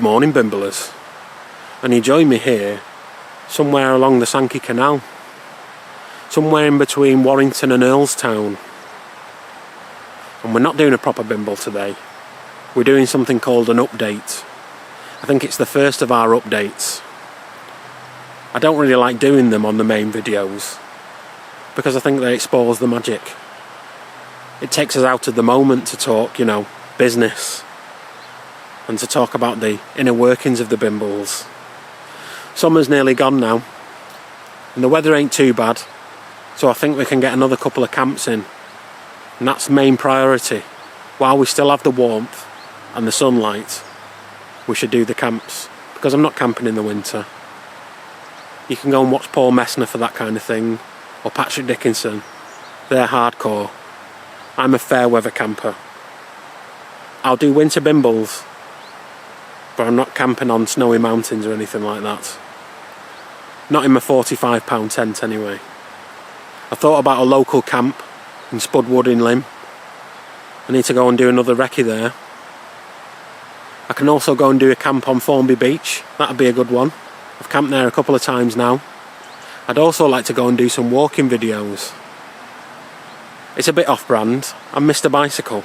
morning, Bimblers, and you join me here, somewhere along the Sankey Canal, somewhere in between Warrington and Earlstown. And we're not doing a proper Bimble today, we're doing something called an update. I think it's the first of our updates. I don't really like doing them on the main videos, because I think they expose the magic. It takes us out of the moment to talk, business, and to talk about the inner workings of the Bimbles. Summer's nearly gone now, and the weather ain't too bad, so I think we can get another couple of camps in, and that's the main priority. While we still have the warmth and the sunlight, we should do the camps, because I'm not camping in the winter. You can go and watch Paul Messner for that kind of thing, or Patrick Dickinson. They're hardcore. I'm a fair weather camper. I'll do winter Bimbles, but I'm not camping on snowy mountains or anything like that. Not in my £45 tent anyway. I thought about a local camp in Spudwood in Lim. I need to go and do another recce there. I can also go and do a camp on Formby Beach. That'd be a good one. I've camped there a couple of times now. I'd also like to go and do some walking videos. It's a bit off-brand. I'm Mr. Bicycle.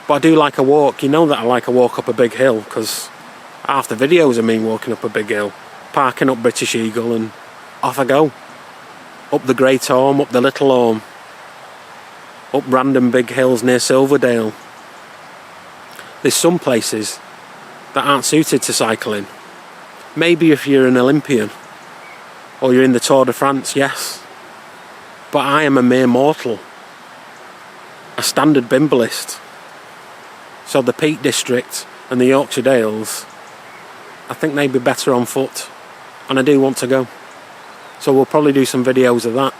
But I do like a walk. You know that I like a walk up a big hill, because half the videos of me walking up a big hill, parking up British Eagle, and off I go. Up the Great Orme, up the Little Orme, up random big hills near Silverdale. There's some places that aren't suited to cycling. Maybe if you're an Olympian, or you're in the Tour de France, yes. But I am a mere mortal, a standard Bimblist. So the Peak District and the Yorkshire Dales, I think they'd be better on foot, and I do want to go. So we'll probably do some videos of that.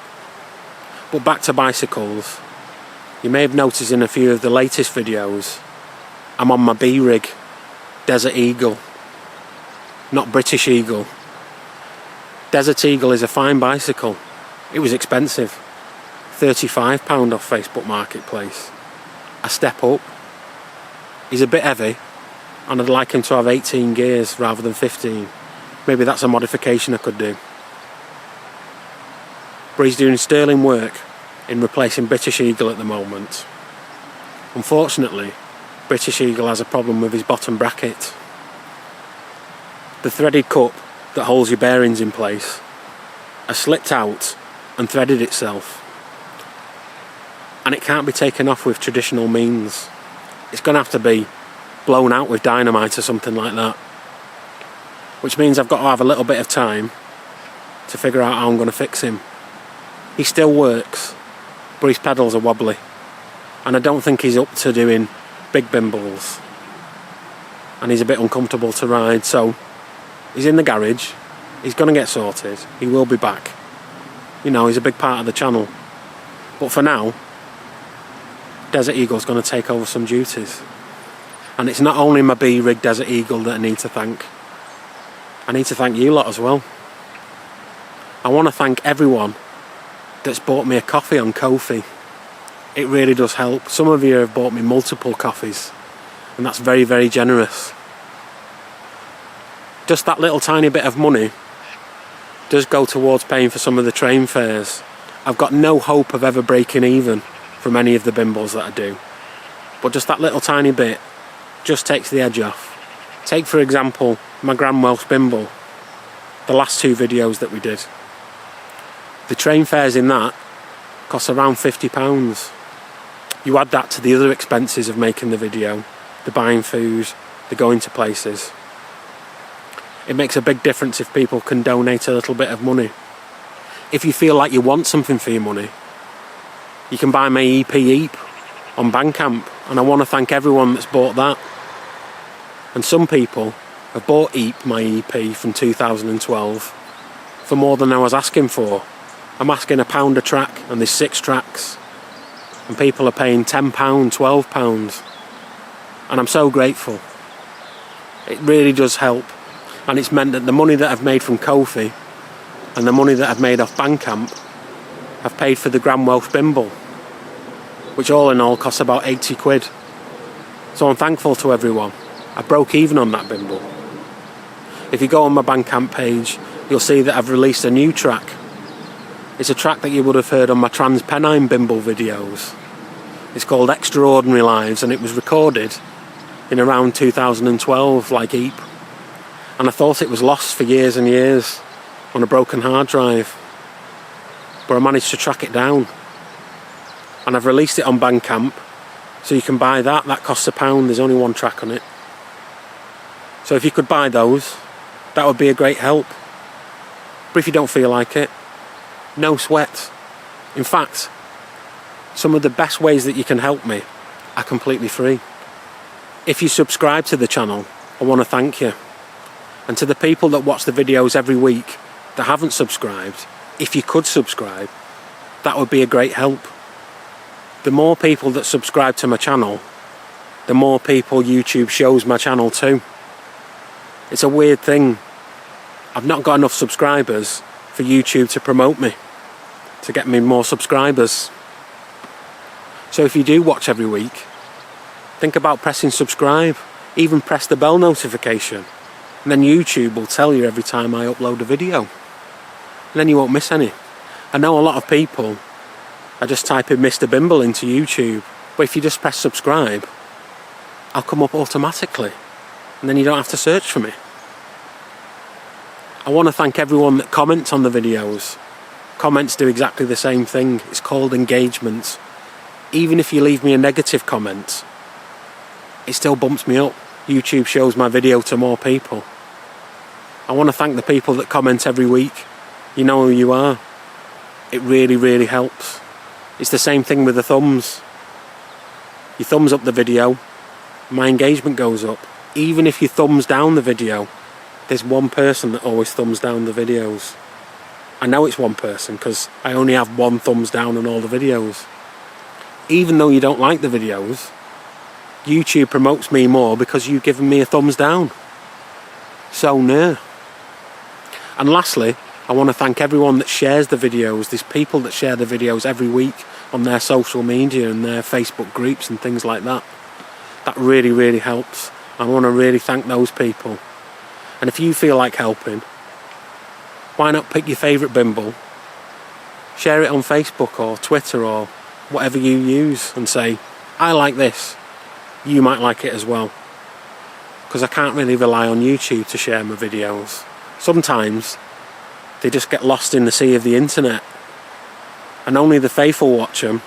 But back to bicycles. You may have noticed in a few of the latest videos, I'm on my B-rig, Desert Eagle, not British Eagle. Desert Eagle is a fine bicycle. It was expensive, £35 off Facebook Marketplace. A step up. He's a bit heavy, and I'd like him to have 18 gears rather than 15. Maybe that's a modification I could do. But he's doing sterling work in replacing British Eagle at the moment. Unfortunately, British Eagle has a problem with his bottom bracket. The threaded cup that holds your bearings in place has slipped out and threaded itself, and it can't be taken off with traditional means. It's going to have to be blown out with dynamite or something like that, which means I've got to have a little bit of time to figure out how I'm going to fix him. He still works, but his pedals are wobbly, and I don't think he's up to doing big Bimbles, and he's a bit uncomfortable to ride, so he's in the garage. He's going to get sorted. He will be back. He's a big part of the channel, but for now, Desert Eagle's going to take over some duties. And it's not only my B-rig Desert Eagle that I need to thank. I need to thank you lot as well. I want to thank everyone that's bought me a coffee on Ko-fi. It really does help. Some of you have bought me multiple coffees, and that's very, very generous. Just that little tiny bit of money does go towards paying for some of the train fares. I've got no hope of ever breaking even from any of the Bimbles that I do, but just that little tiny bit just takes the edge off. Take for example my Grand Welsh Bimble, the last two videos that we did. The train fares in that cost around £50. You add that to the other expenses of making the video, the buying food, the going to places. It makes a big difference if people can donate a little bit of money. If you feel like you want something for your money, you can buy my EP Eep on Bandcamp, and I want to thank everyone that's bought that. And some people have bought Eep, my EP from 2012, for more than I was asking for. I'm asking £1 a track, and there's 6 tracks, and people are paying £10, £12, and I'm so grateful. It really does help, and it's meant that the money that I've made from Ko-fi and the money that I've made off Bandcamp have paid for the Grand Welsh Bimble, which all in all costs about 80 quid. So I'm thankful to everyone. I broke even on that Bimble. If you go on my Bandcamp page, you'll see that I've released a new track. It's a track that you would have heard on my Trans-Pennine Bimble videos. It's called Extraordinary Lives, and it was recorded in around 2012, like Eep. And I thought it was lost for years and years on a broken hard drive. But I managed to track it down. And I've released it on Bandcamp, so you can buy that. That costs £1. There's only one track on it. So if you could buy those, that would be a great help. But if you don't feel like it, no sweat. In fact, some of the best ways that you can help me are completely free. If you subscribe to the channel, I want to thank you. And to the people that watch the videos every week that haven't subscribed, if you could subscribe, that would be a great help. The more people that subscribe to my channel, the more people YouTube shows my channel to. It's a weird thing. I've not got enough subscribers for YouTube to promote me, to get me more subscribers. So if you do watch every week, think about pressing subscribe. Even press the bell notification. And then YouTube will tell you every time I upload a video. And then you won't miss any. I know a lot of people are just typing Mr. Bimble into YouTube. But if you just press subscribe, I'll come up automatically. And then you don't have to search for me. I want to thank everyone that comments on the videos. Comments do exactly the same thing. It's called engagement. Even if you leave me a negative comment, it still bumps me up. YouTube shows my video to more people. I want to thank the people that comment every week. You know who you are. It really, really helps. It's the same thing with the thumbs. You thumbs up the video, my engagement goes up. Even if you thumbs down the video, there's one person that always thumbs down the videos. I know it's one person because I only have one thumbs down on all the videos. Even though you don't like the videos, YouTube promotes me more because you've given me a thumbs down. So no. And lastly, I want to thank everyone that shares the videos. There's people that share the videos every week on their social media and their Facebook groups and things like that. That really, really helps. I want to really thank those people. And if you feel like helping, why not pick your favourite Bimble, share it on Facebook or Twitter or whatever you use and say, I like this, you might like it as well. Because I can't really rely on YouTube to share my videos. Sometimes they just get lost in the sea of the internet and only the faithful watch them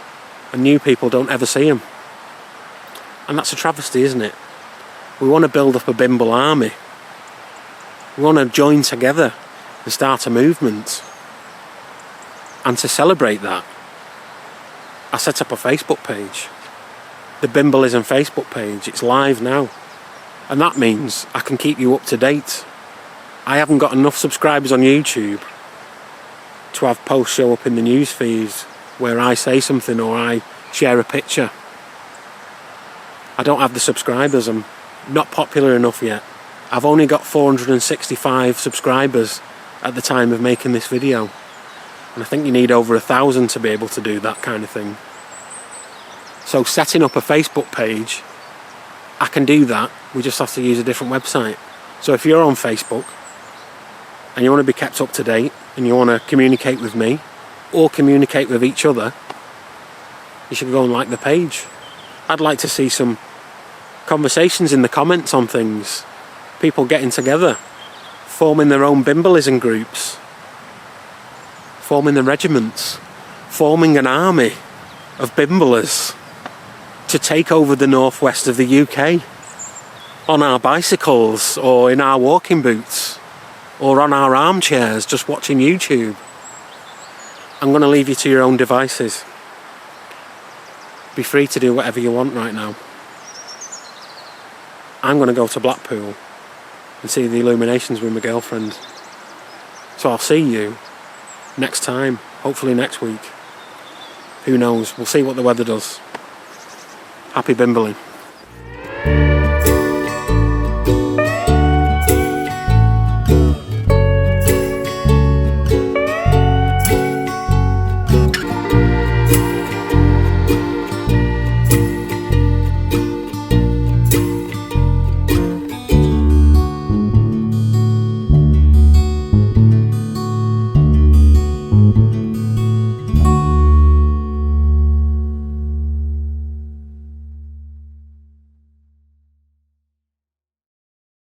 and new people don't ever see them. And that's a travesty, isn't it? We want to build up a Bimble army. We want to join together and start a movement. And to celebrate that, I set up a Facebook page. The Bimblism Facebook page. It's live now. And that means I can keep you up to date. I haven't got enough subscribers on YouTube to have posts show up in the news feeds where I say something or I share a picture. I don't have the subscribers. I'm not popular enough yet. I've only got 465 subscribers at the time of making this video. And I think you need over 1,000 to be able to do that kind of thing. So setting up a Facebook page, I can do that. We just have to use a different website. So if you're on Facebook and you want to be kept up to date and you want to communicate with me or communicate with each other, you should go and like the page. I'd like to see some conversations in the comments on things. People getting together, forming their own Bimblism groups, forming the regiments, forming an army of Bimblers to take over the northwest of the UK on our bicycles or in our walking boots or on our armchairs just watching YouTube. I'm going to leave you to your own devices. Be free to do whatever you want right now. I'm going to go to Blackpool and see the illuminations with my girlfriend. So I'll see you next time, hopefully next week. Who knows? We'll see what the weather does. Happy Bimbling.